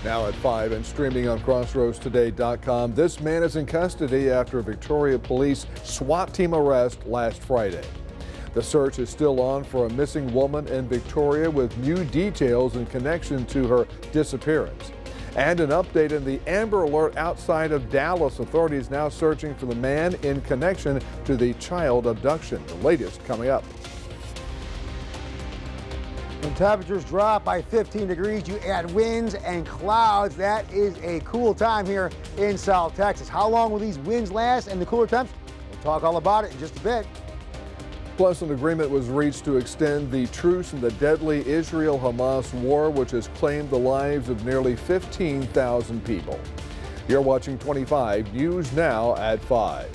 Now at 5 and streaming on crossroadstoday.com, this man is in custody after a Victoria police SWAT team arrest last Friday. The search is still on for a missing woman in Victoria with new details in connection to her disappearance. And an update in the Amber Alert outside of Dallas. Authorities now searching for the man in connection to the child abduction. The latest coming up. When temperatures drop by 15 degrees, you add winds and clouds. That is a cool time here in South Texas. How long will these winds last and the cooler temps? We'll talk all about it in just a bit. Plus, an agreement was reached to extend the truce in the deadly Israel-Hamas war, which has claimed the lives of nearly 15,000 people. You're watching 25 News Now at 5.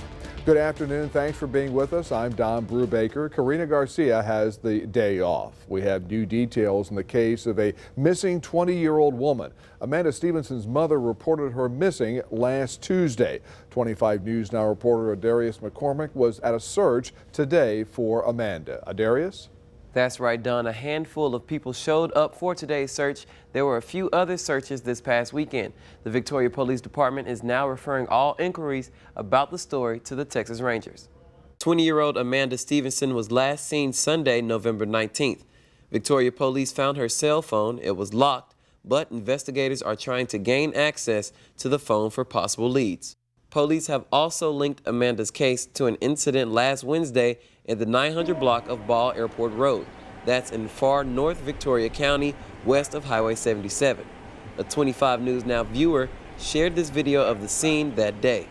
Good afternoon. Thanks for being with us. I'm Don Brubaker. Karina Garcia has the day off. We have new details in the case of a missing 20-year-old woman. Amanda Stevenson's mother reported her missing last Tuesday. 25 News Now reporter Adarius McCormick was at a search today for Amanda. Adarius? That's right, Don. A handful of people showed up for today's search. There were a few other searches this past weekend. The Victoria Police Department is now referring all inquiries about the story to the Texas Rangers. 20-year-old Amanda Stevenson was last seen Sunday, November 19th. Victoria Police found her cell phone. It was locked, but investigators are trying to gain access to the phone for possible leads. Police have also linked Amanda's case to an incident last Wednesday in the 900 block of Ball Airport Road. That's in far north Victoria County, west of Highway 77. A 25 News Now viewer shared this video of the scene that day.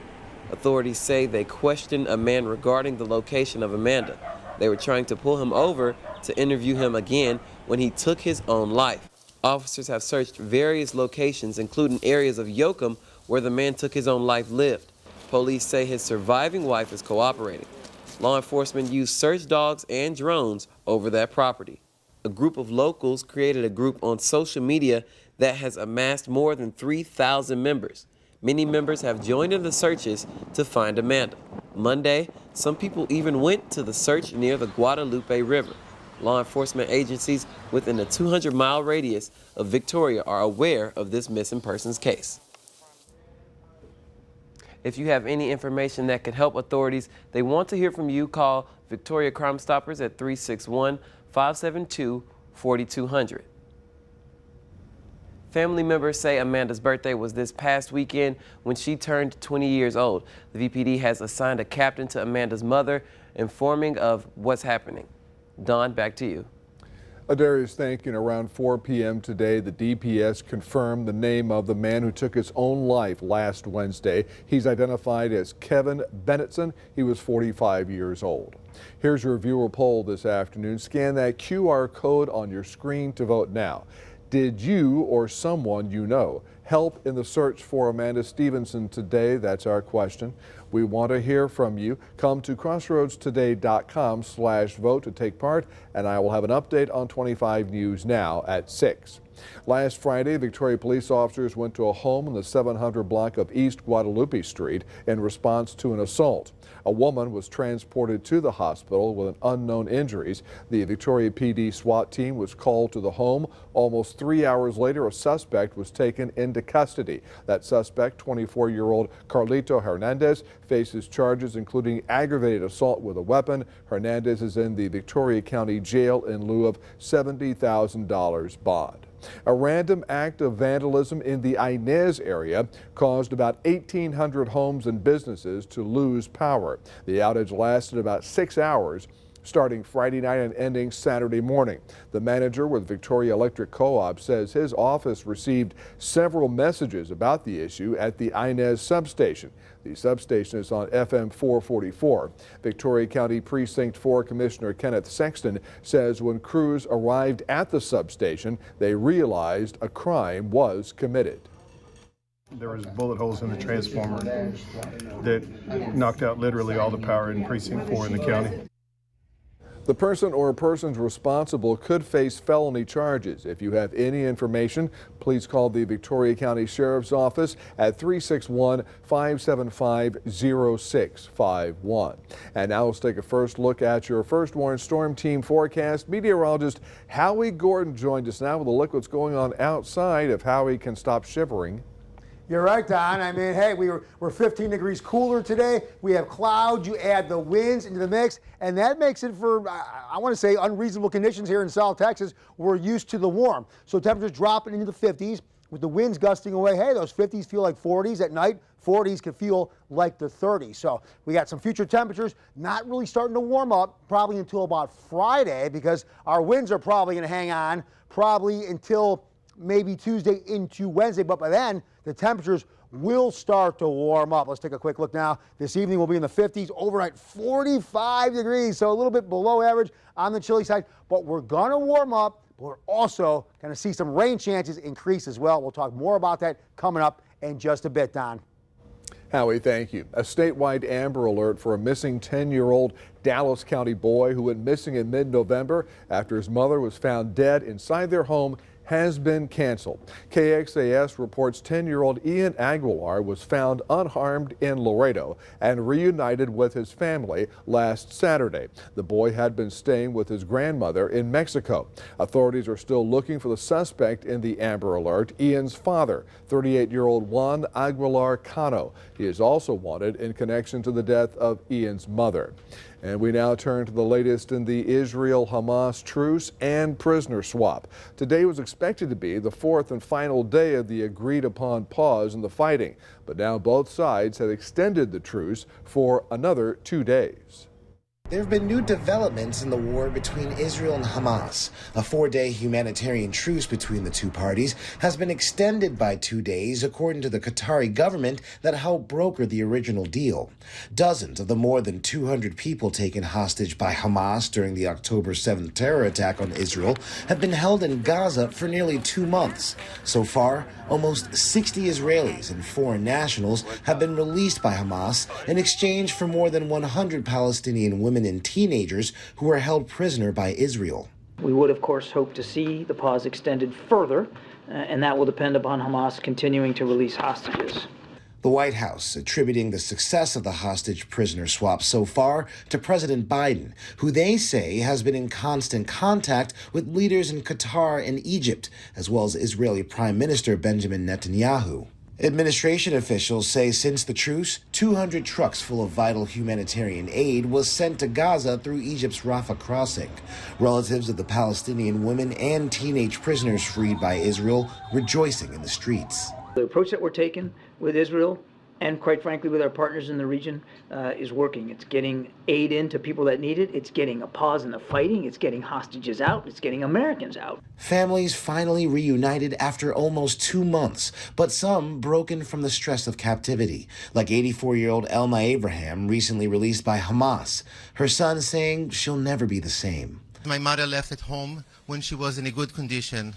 Authorities say they questioned a man regarding the location of Amanda. They were trying to pull him over to interview him again when he took his own life. Officers have searched various locations, including areas of Yoakum where the man took his own life lived. Police say his surviving wife is cooperating. Law enforcement used search dogs and drones over that property. A group of locals created a group on social media that has amassed more than 3,000 members. Many members have joined in the searches to find Amanda. Monday, some people even went to the search near the Guadalupe River. Law enforcement agencies within a 200-mile radius of Victoria are aware of this missing persons case. If you have any information that could help authorities, they want to hear from you. Call Victoria Crime Stoppers at 361-572-4200. Family members say Amanda's birthday was this past weekend when she turned 20 years old. The VPD has assigned a captain to Amanda's mother, informing of what's happening. Don, back to you. Adarius, thank you. Around 4 p.m. today, the DPS confirmed the name of the man who took his own life last Wednesday. He's identified as Kevin Bennettson. He was 45 years old. Here's your viewer poll this afternoon. Scan that QR code on your screen to vote now. Did you or someone you know help in the search for Amanda Stevenson today? That's our question. We want to hear from you. Come to crossroadstoday.com/vote to take part, and I will have an update on 25 News Now at 6. Last Friday, Victoria police officers went to a home in the 700 block of East Guadalupe Street in response to an assault. A woman was transported to the hospital with unknown injuries. The Victoria PD SWAT team was called to the home. Almost 3 hours later, a suspect was taken into custody. That suspect, 24-year-old Carlito Hernandez, faces charges including aggravated assault with a weapon. Hernandez is in the Victoria County Jail in lieu of $70,000 bond. A random act of vandalism in the Inez area caused about 1,800 homes and businesses to lose power. The outage lasted about 6 hours, starting Friday night and ending Saturday morning. The manager with Victoria Electric Co-op says his office received several messages about the issue at the Inez substation. The substation is on FM 444. Victoria County Precinct 4 Commissioner Kenneth Sexton says when crews arrived at the substation, they realized a crime was committed. There was bullet holes in the transformer that knocked out literally all the power in Precinct 4 in the county. The person or persons responsible could face felony charges. If you have any information, please call the Victoria County Sheriff's Office at 361-575-0651. And now let's take a first look at your First Warn Storm Team forecast. Meteorologist Howie Gordon joined us now with a look at what's going on outside if Howie can stop shivering. You're right, Don. I mean, hey, we're 15 degrees cooler today. We have clouds. You add the winds into the mix, and that makes it for, I want to say, unreasonable conditions here in South Texas. We're used to the warm. So temperatures dropping into the 50s with the winds gusting away. Hey, those 50s feel like 40s at night. 40s can feel like the 30s. So we got some future temperatures not really starting to warm up probably until about Friday, because our winds are probably going to hang on probably until maybe Tuesday into Wednesday. But by then, the temperatures will start to warm up. Let's take a quick look now. This evening we'll be in the 50s, overnight 45 degrees, so a little bit below average on the chilly side. But we're going to warm up, but we're also going to see some rain chances increase as well. We'll talk more about that coming up in just a bit, Don. Howie, thank you. A statewide Amber Alert for a missing 10-year-old Dallas County boy who went missing in mid-November after his mother was found dead inside their home has been canceled. KXAS reports 10-year-old Ian Aguilar was found unharmed in Laredo and reunited with his family last Saturday. The boy had been staying with his grandmother in Mexico. Authorities are still looking for the suspect in the Amber Alert, Ian's father, 38-year-old Juan Aguilar Cano. He is also wanted in connection to the death of Ian's mother. And we now turn to the latest in the Israel-Hamas truce and prisoner swap. Today was expected to be the fourth and final day of the agreed-upon pause in the fighting, but now both sides have extended the truce for another 2 days. There have been new developments in the war between Israel and Hamas. A 4-day humanitarian truce between the two parties has been extended by 2 days, according to the Qatari government that helped broker the original deal. Dozens of the more than 200 people taken hostage by Hamas during the October 7th terror attack on Israel have been held in Gaza for nearly 2 months. So far, almost 60 Israelis and foreign nationals have been released by Hamas in exchange for more than 100 Palestinian women and teenagers who were held prisoner by Israel. We would, of course, hope to see the pause extended further, and that will depend upon Hamas continuing to release hostages. The White House attributing the success of the hostage-prisoner swap so far to President Biden, who they say has been in constant contact with leaders in Qatar and Egypt, as well as Israeli Prime Minister Benjamin Netanyahu. Administration officials say since the truce, 200 trucks full of vital humanitarian aid was sent to Gaza through Egypt's Rafah crossing. Relatives of the Palestinian women and teenage prisoners freed by Israel rejoicing in the streets. The approach that we're taking with Israel, and quite frankly with our partners in the region, is working. It's getting aid into people that need it. It's getting a pause in the fighting. It's getting hostages out. It's getting Americans out. Families finally reunited after almost 2 months, but some broken from the stress of captivity, like 84-year-old Elma Abraham, recently released by Hamas. Her son saying she'll never be the same. My mother left at home when she was in a good condition.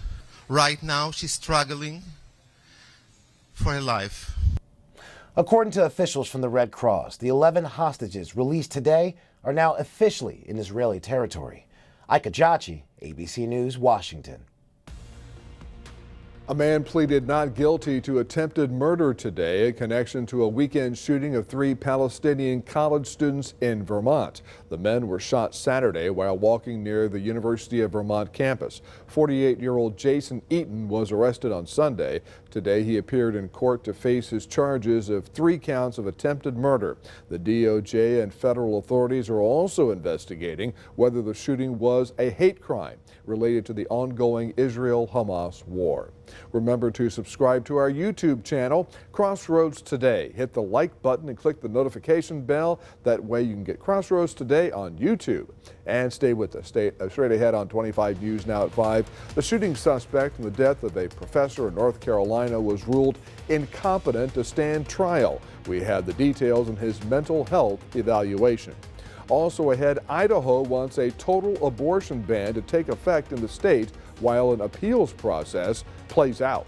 Right now, she's struggling for her life. According to officials from the Red Cross, the 11 hostages released today are now officially in Israeli territory. Ika Jachi, ABC News, Washington. A man pleaded not guilty to attempted murder today in connection to a weekend shooting of 3 Palestinian college students in Vermont. The men were shot Saturday while walking near the University of Vermont campus. 48-year-old Jason Eaton was arrested on Sunday. Today he appeared in court to face his charges of 3 counts of attempted murder. The DOJ and federal authorities are also investigating whether the shooting was a hate crime related to the ongoing Israel-Hamas war. Remember to subscribe to our YouTube channel, Crossroads Today. Hit the like button and click the notification bell. That way you can get Crossroads Today on YouTube. And stay with us. Stay straight ahead on 25 News now at 5. The shooting suspect in the death of a professor in North Carolina was ruled incompetent to stand trial. We have the details in his mental health evaluation. Also ahead, Idaho wants a total abortion ban to take effect in the state while an appeals process plays out.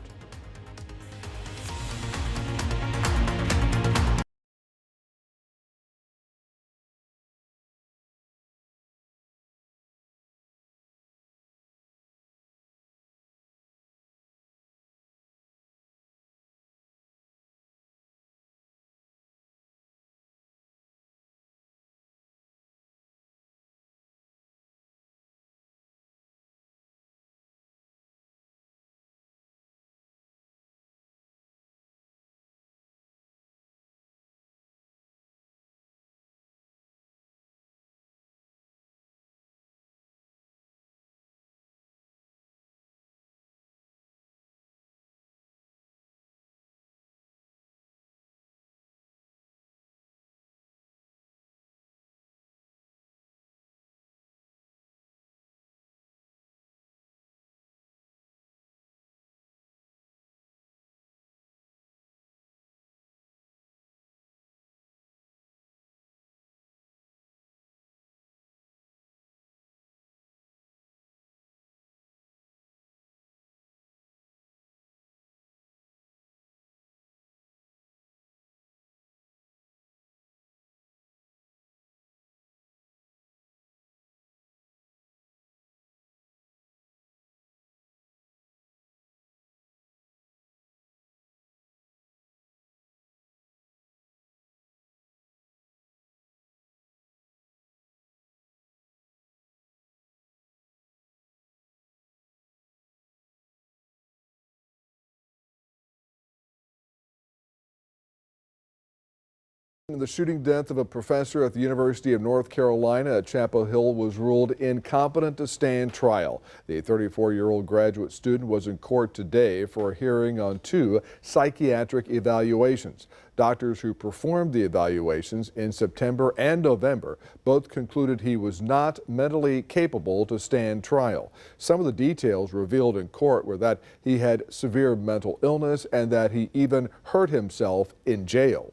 The shooting death of a professor at the University of North Carolina at Chapel Hill was ruled incompetent to stand trial. The 34-year-old graduate student was in court today for a hearing on 2 psychiatric evaluations. Doctors who performed the evaluations in September and November both concluded he was not mentally capable to stand trial. Some of the details revealed in court were that he had severe mental illness and that he even hurt himself in jail.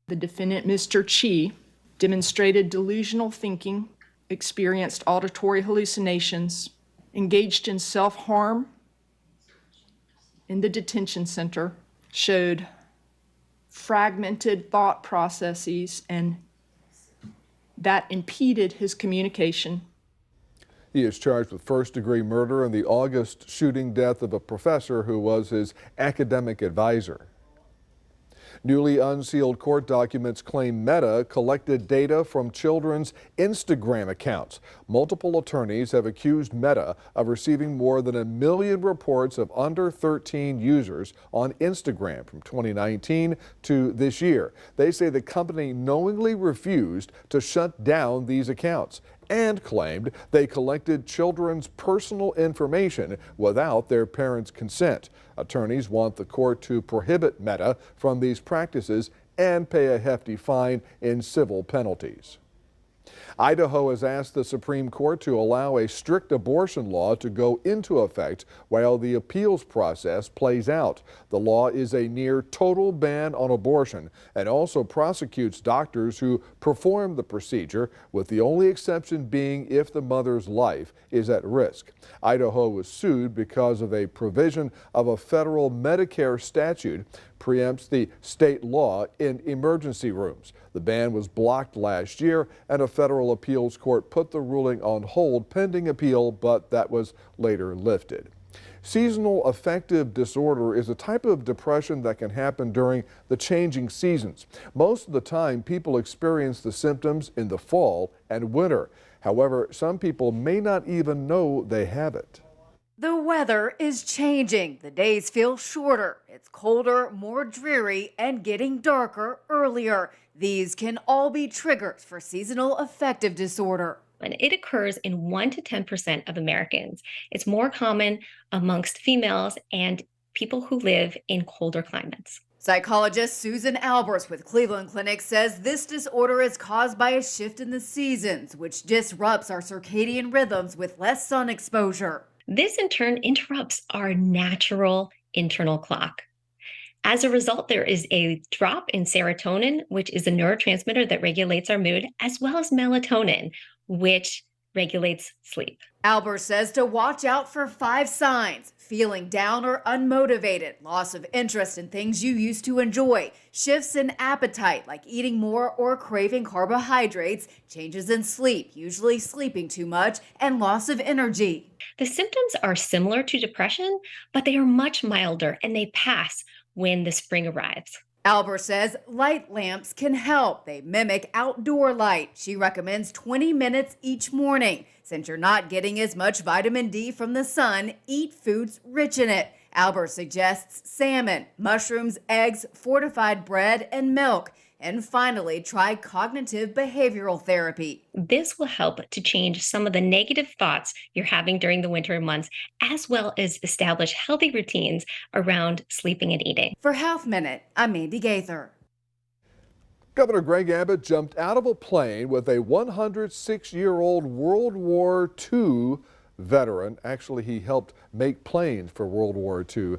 The defendant, Mr. Chi, demonstrated delusional thinking, experienced auditory hallucinations, engaged in self-harm in the detention center, showed fragmented thought processes, and that impeded his communication. He is charged with first-degree murder in the August shooting death of a professor who was his academic advisor. Newly unsealed court documents claim Meta collected data from children's Instagram accounts. Multiple attorneys have accused Meta of receiving more than 1 million reports of under 13 users on Instagram from 2019 to this year. They say the company knowingly refused to shut down these accounts and claimed they collected children's personal information without their parents' consent. Attorneys want the court to prohibit Meta from these practices and pay a hefty fine in civil penalties. Idaho has asked the Supreme Court to allow a strict abortion law to go into effect while the appeals process plays out. The law is a near total ban on abortion and also prosecutes doctors who perform the procedure, with the only exception being if the mother's life is at risk. Idaho was sued because of a provision of a federal Medicare statute preempts the state law in emergency rooms. The ban was blocked last year, and a federal appeals court put the ruling on hold pending appeal, but that was later lifted. Seasonal affective disorder is a type of depression that can happen during the changing seasons. Most of the time, people experience the symptoms in the fall and winter. However, some people may not even know they have it. The weather is changing. The days feel shorter. It's colder, more dreary, and getting darker earlier. These can all be triggers for seasonal affective disorder. And it occurs in 1 to 10% of Americans. It's more common amongst females and people who live in colder climates. Psychologist Susan Albers with Cleveland Clinic says this disorder is caused by a shift in the seasons, which disrupts our circadian rhythms with less sun exposure. This in turn interrupts our natural internal clock. As a result, there is a drop in serotonin, which is a neurotransmitter that regulates our mood, as well as melatonin, which regulates sleep. Albers says to watch out for 5 signs: feeling down or unmotivated, loss of interest in things you used to enjoy, shifts in appetite like eating more or craving carbohydrates, changes in sleep, usually sleeping too much, and loss of energy. The symptoms are similar to depression, but they are much milder and they pass when the spring arrives. Albers says light lamps can help. They mimic outdoor light. She recommends 20 minutes each morning. Since you're not getting as much vitamin D from the sun, eat foods rich in it. Albers suggests salmon, mushrooms, eggs, fortified bread, and milk. And finally, try cognitive behavioral therapy. This will help to change some of the negative thoughts you're having during the winter months, as well as establish healthy routines around sleeping and eating. For Health Minute, I'm Mandy Gaither. Governor Greg Abbott jumped out of a plane with a 106-year-old World War II veteran. Actually, he helped make planes for World War II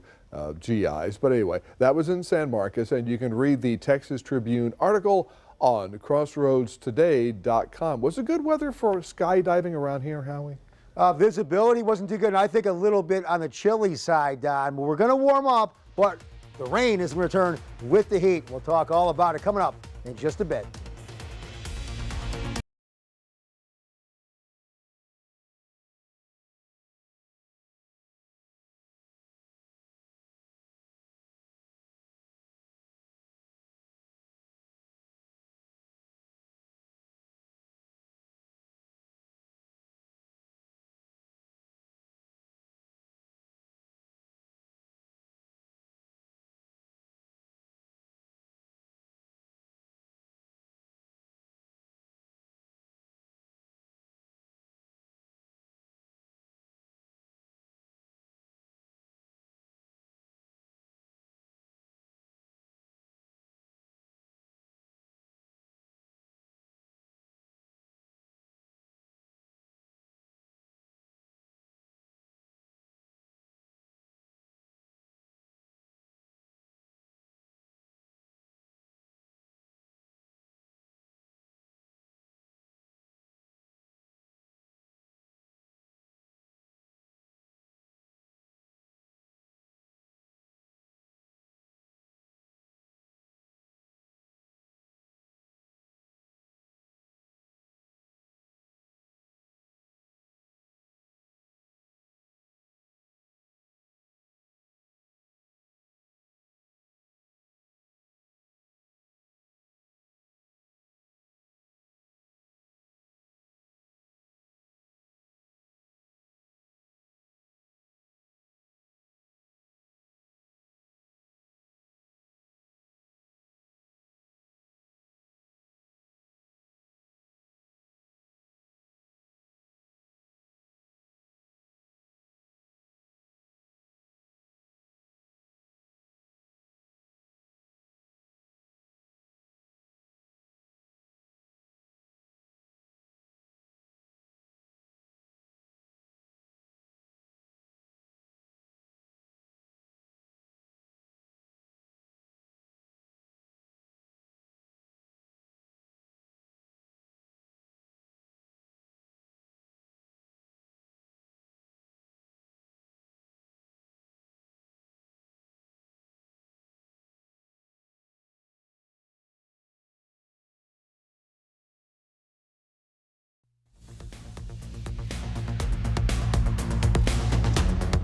GIs. But anyway, that was in San Marcos, and you can read the Texas Tribune article on crossroadstoday.com. Was it good weather for skydiving around here, Howie? Visibility wasn't too good, and I think a little bit on the chilly side, Don. We're going to warm up, but the rain is going to return with the heat. We'll talk all about it coming up in just a bit.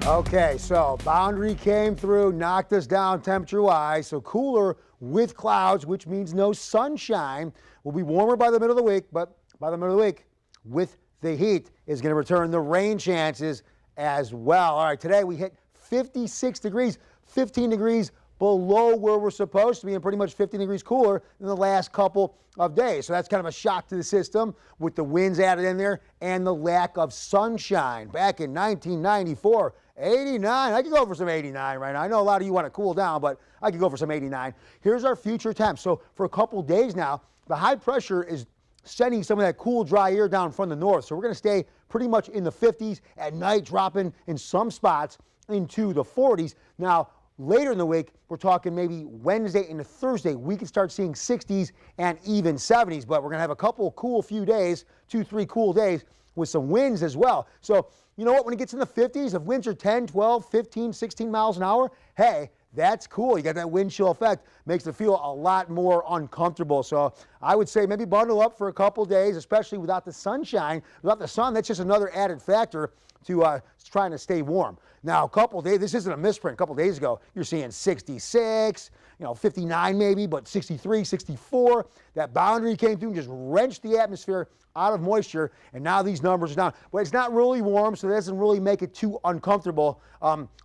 Okay, so boundary came through, knocked us down temperature-wise. So cooler with clouds, which means no sunshine. Will be warmer by the middle of the week, but by the middle of the week, with the heat, is going to return the rain chances as well. All right, today we hit 56 degrees, 15 degrees below where we're supposed to be, and pretty much 15 degrees cooler than the last couple of days. So that's kind of a shock to the system with the winds added in there and the lack of sunshine. Back in 1994, 89. I could go for some 89 right now. I know a lot of you want to cool down, but I could go for some 89. Here's our future temps. So for a couple days now, the high pressure is sending some of that cool, dry air down from the north. So we're going to stay pretty much in the 50s at night, dropping in some spots into the 40s. Now, later in the week, we're talking maybe Wednesday into Thursday, we can start seeing 60s and even 70s, but we're going to have a couple cool few days, 2-3 cool days with some winds as well. So, you know what, when it gets in the 50s, if winds are 10, 12, 15, 16 miles an hour, hey, that's cool. You got that wind chill effect. Makes it feel a lot more uncomfortable. So I would say maybe bundle up for a couple days, especially without the sunshine. Without the sun, that's just another added factor to trying to stay warm. Now, a couple days, this isn't a misprint. A couple days ago, you're seeing 66, 59 maybe, but 63, 64. That boundary came through and just wrenched the atmosphere out of moisture, and now these numbers are down. But it's not really warm, so that doesn't really make it too uncomfortable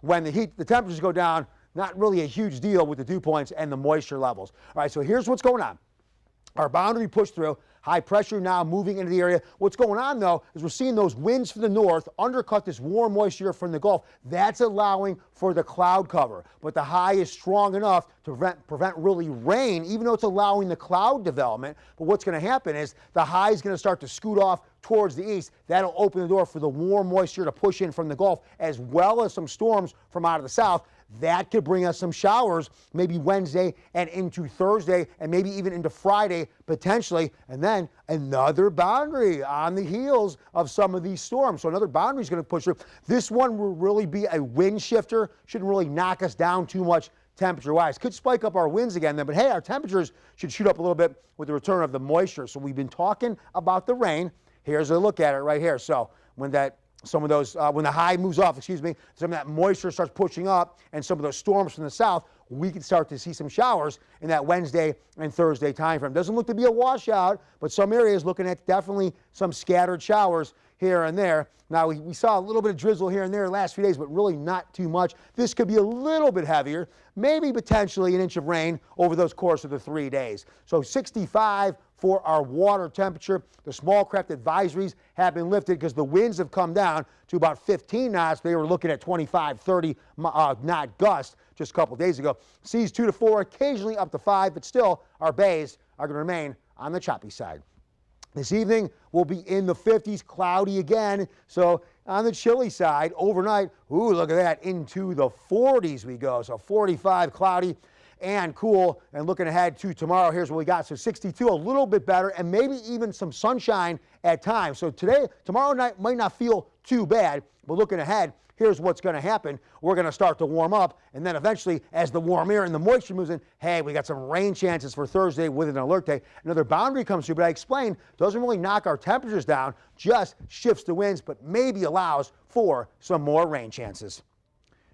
when the temperatures go down. Not really a huge deal with the dew points and the moisture levels. All right, so here's what's going on. Our boundary pushed through, high pressure now moving into the area. What's going on, though, is we're seeing those winds from the north undercut this warm moisture from the Gulf. That's allowing for the cloud cover. But the high is strong enough to prevent really rain, even though it's allowing the cloud development. But what's going to happen is the high is going to start to scoot off towards the east. That'll open the door for the warm moisture to push in from the Gulf, as well as some storms from out of the south. That could bring us some showers maybe Wednesday and into Thursday and maybe even into Friday potentially. And then another boundary on the heels of some of these storms. So another boundary is going to push through. This one will really be a wind shifter. Shouldn't really knock us down too much temperature-wise. Could spike up our winds again then, but hey, our temperatures should shoot up a little bit with the return of the moisture. So we've been talking about the rain. Here's a look at it right here. So when when the high moves off, some of that moisture starts pushing up and some of those storms from the south, we can start to see some showers in that Wednesday and Thursday time frame. Doesn't look to be a washout, but some areas looking at definitely some scattered showers here and there. Now, we saw a little bit of drizzle here and there the last few days, but really not too much. This could be a little bit heavier, maybe potentially an inch of rain over those course of the 3 days. So 65 for our water temperature. The small craft advisories have been lifted because the winds have come down to about 15 knots. They were looking at 25, 30 knot gust just a couple days ago. Seas 2 to 4, occasionally up to 5, but still our bays are going to remain on the choppy side. This evening, we'll be in the 50s, cloudy again. So on the chilly side, overnight, ooh, look at that, into the 40s we go. So 45, cloudy and cool. And looking ahead to tomorrow, here's what we got. So 62, a little bit better, and maybe even some sunshine at times. So tomorrow night might not feel too bad, but looking ahead, here's what's going to happen. We're going to start to warm up, and then eventually, as the warm air and the moisture moves in, hey, we got some rain chances for Thursday with an alert day. Another boundary comes through, but I explained, doesn't really knock our temperatures down, just shifts the winds, but maybe allows for some more rain chances.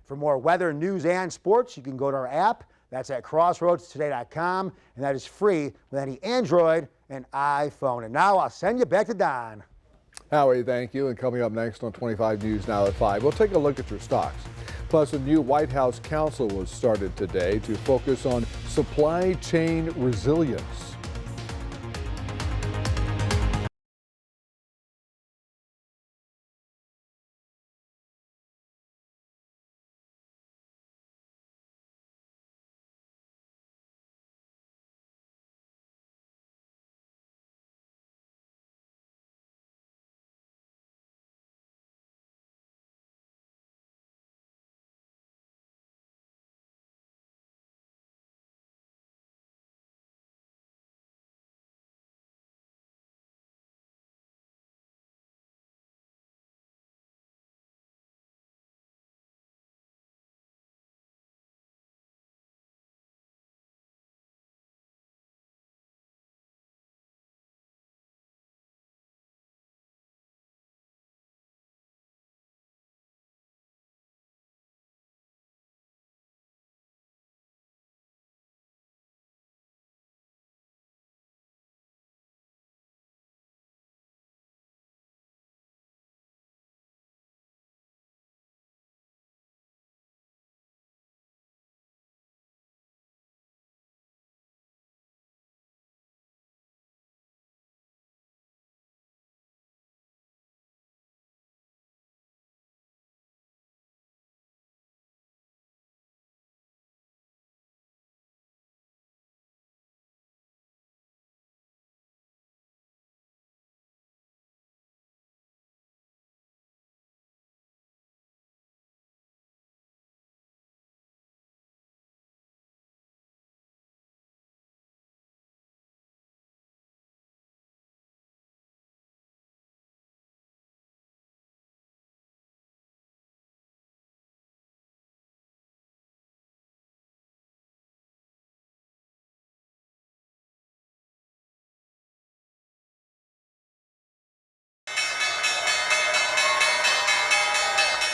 For more weather, news, and sports, you can go to our app. That's at crossroadstoday.com, and that is free with any Android and iPhone. And now I'll send you back to Don. Howie, thank you. And coming up next on 25 News Now at 5, we'll take a look at your stocks. Plus, a new White House council was started today to focus on supply chain resilience.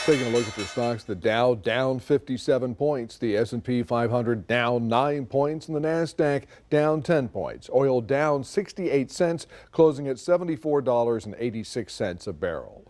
Taking a look at your stocks, the Dow down 57 points, the S&P 500 down 9 points, and the Nasdaq down 10 points. Oil down 68 cents, closing at $74.86 a barrel.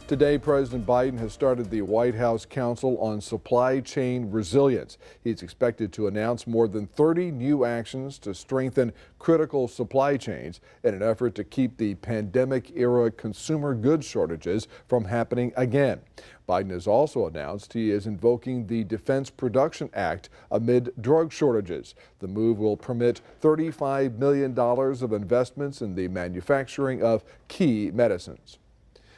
Today, President Biden has started the White House Council on Supply Chain Resilience. He's expected to announce more than 30 new actions to strengthen critical supply chains in an effort to keep the pandemic-era consumer goods shortages from happening again. Biden has also announced he is invoking the Defense Production Act amid drug shortages. The move will permit $35 million of investments in the manufacturing of key medicines.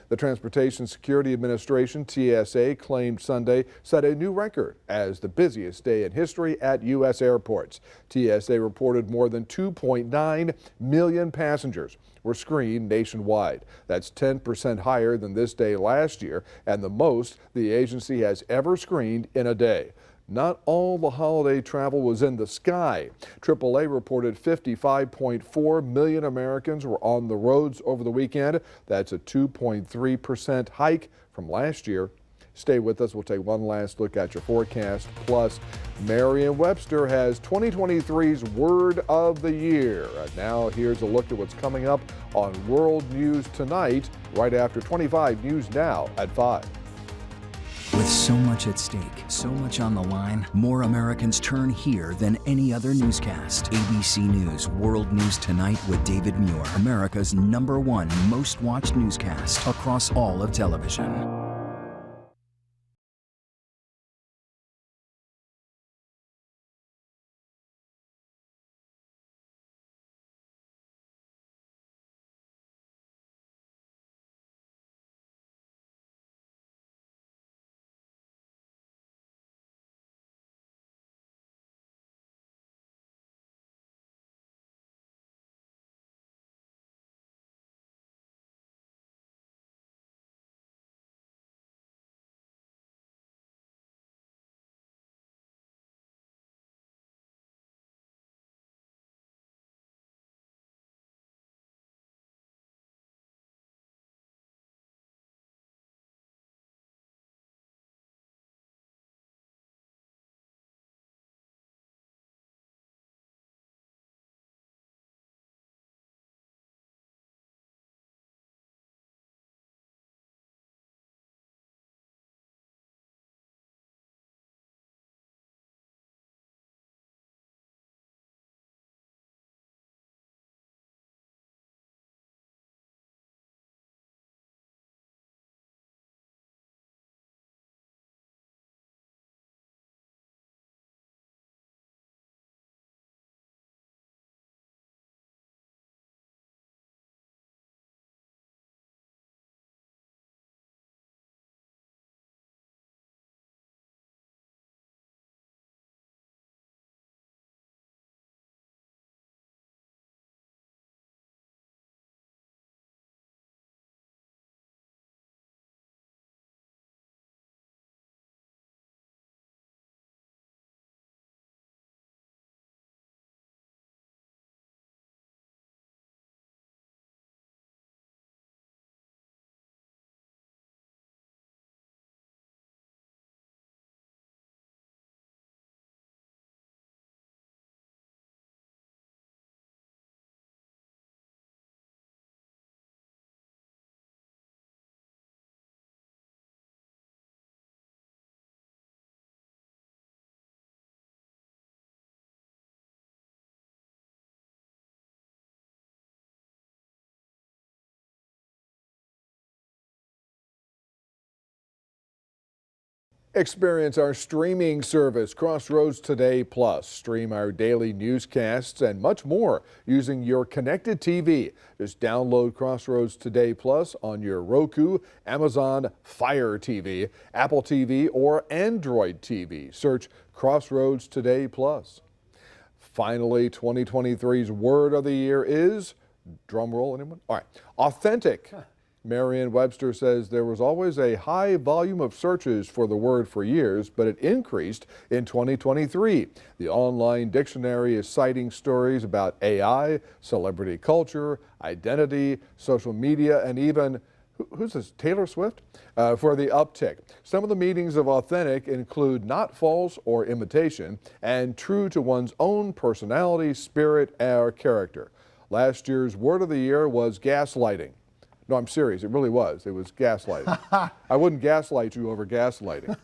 The Transportation Security Administration, TSA, claimed Sunday set a new record as the busiest day in history at U.S. airports. TSA reported more than 2.9 million passengers were screened nationwide. That's 10% higher than this day last year and the most the agency has ever screened in a day. Not all the holiday travel was in the sky. AAA reported 55.4 million Americans were on the roads over the weekend. That's a 2.3% hike from last year. Stay with us. We'll take one last look at your forecast. Plus, Merriam-Webster has 2023's Word of the Year. And now here's a look at what's coming up on World News Tonight, right after 25 News Now at 5. With so much at stake, so much on the line, more Americans turn here than any other newscast. ABC News World News Tonight with David Muir, America's #1 most watched newscast across all of television. Experience our streaming service, Crossroads Today Plus. Stream our daily newscasts and much more using your connected TV. Just download Crossroads Today Plus on your Roku, Amazon Fire TV, Apple TV, or Android TV. Search Crossroads Today Plus. Finally, 2023's word of the year is, drum roll, anyone? All right, authentic. Merriam-Webster says there was always a high volume of searches for the word for years, but it increased in 2023. The online dictionary is citing stories about AI, celebrity culture, identity, social media, and even Who's this? Taylor Swift? For the uptick. Some of the meanings of authentic include not false or imitation and true to one's own personality, spirit, or character. Last year's word of the year was gaslighting. No, I'm serious. It really was. It was gaslighting. I wouldn't gaslight you over gaslighting.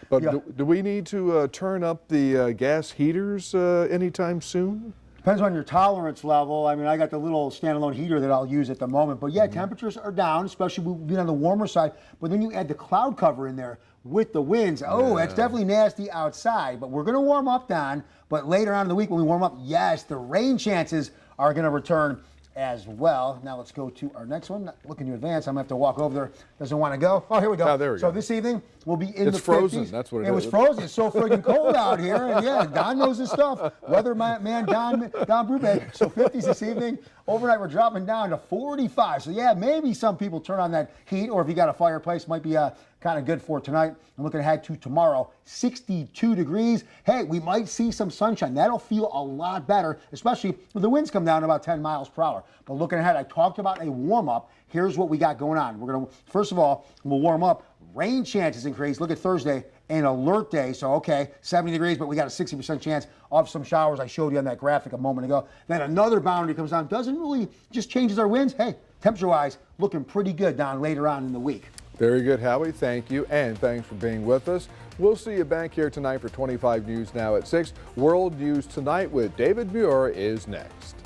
But Yeah. do we need to turn up the gas heaters anytime soon? Depends on your tolerance level. I mean, I got the little standalone heater that I'll use at the moment. But yeah, temperatures are down, especially we've been on the warmer side. But then you add the cloud cover in there with the winds. Oh, that's definitely nasty outside. But we're going to warm up, Don. But later on in the week when we warm up, yes, the rain chances are going to return as well. Now let's go to our next one. Not looking to advance. I'm going to have to walk over there. Doesn't want to go. Oh, here we go. Oh, there we so go. this evening we'll be in It's the frozen. 50s. That's what it It is. was frozen. It's so friggin' cold out here. And yeah, Don knows his stuff. Weather man Don Brubeck. So 50s this evening. Overnight we're dropping down to 45. So yeah, maybe some people turn on that heat, or if you got a fireplace, might be kind of good for tonight. I'm looking ahead to tomorrow, 62 degrees. Hey, we might see some sunshine. That'll feel a lot better, especially when the winds come down to about 10 miles per hour. But looking ahead, I talked about a warm-up. Here's what we got going on. We're going to, first of all, we'll warm up. Rain chances increase. Look at Thursday, an alert day. So, okay, 70 degrees, but we got a 60% chance of some showers. I showed you on that graphic a moment ago. Then another boundary comes down. Doesn't really just changes our winds. Hey, temperature-wise, looking pretty good down later on in the week. Very good, Howie. Thank you, and thanks for being with us. We'll see you back here tonight for 25 News Now at 6. World News Tonight with David Muir is next.